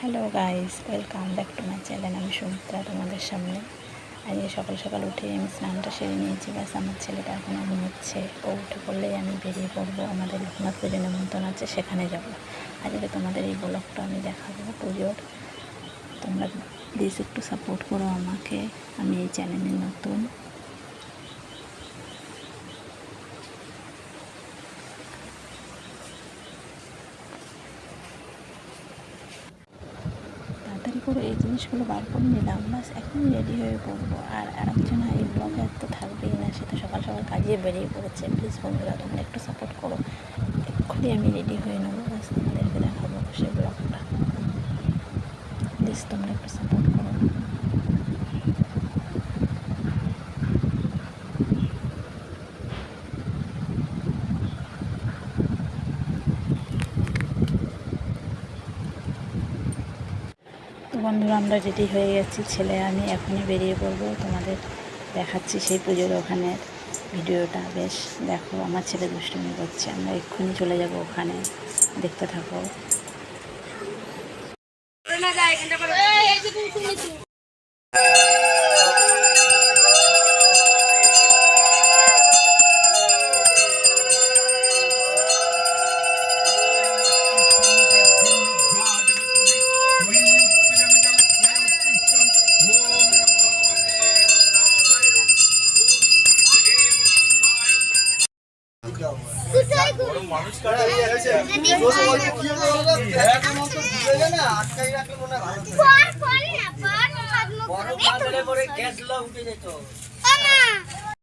Hello guys, welcome back to my channel. আমি সুমিত্রা তোমাদের সামনে। আজকে সকাল সকাল উঠে আমি স্নানটা সেরে নিয়েছি। ব্যাস আমার ছেলেটা এখন ঘুমোচ্ছে। ও উঠে পড়লেই আমি বেরিয়ে পড়বো। আমাদের লোকনাথ পুজো নেমন্তন্ন আছে, সেখানে যাব। আজকে তোমাদের এই ব্লগটা আমি দেখাবো পুজোর। তোমরা প্লিজ একটু সাপোর্ট করো আমাকে। আমি এই চ্যানেলে নতুন। তাড়াতাড়ি করে এই জিনিসগুলো বার করে নিলাম, বাস এখনই রেডি হয়ে পড়বো। আর আরেকজন এই ব্লগে তো থাকবেই না, সে তো সকাল সকাল কাজে বেরিয়ে পড়েছে। প্লিজ বন্ধুরা, তোমরা একটু সাপোর্ট করো। এক্ষুনি আমি রেডি হয়ে নেবো, বাস তোমাদেরকে দেখাবো সেই ব্লগটা। প্লিজ তোমরা একটু সাপোর্ট করো। তো বন্ধুরা, আমরা রেডি হয়ে গেছি, ছেলে আমি এখনই বেরিয়ে পড়বো। তোমাদের দেখাচ্ছি সেই পুজোর ওখানে ভিডিওটা। বেশ দেখো, আমার ছেলে দুষ্টুমি করছে। আমরা এক্ষুনি চলে যাব ওখানে, দেখতে থাকো। বড়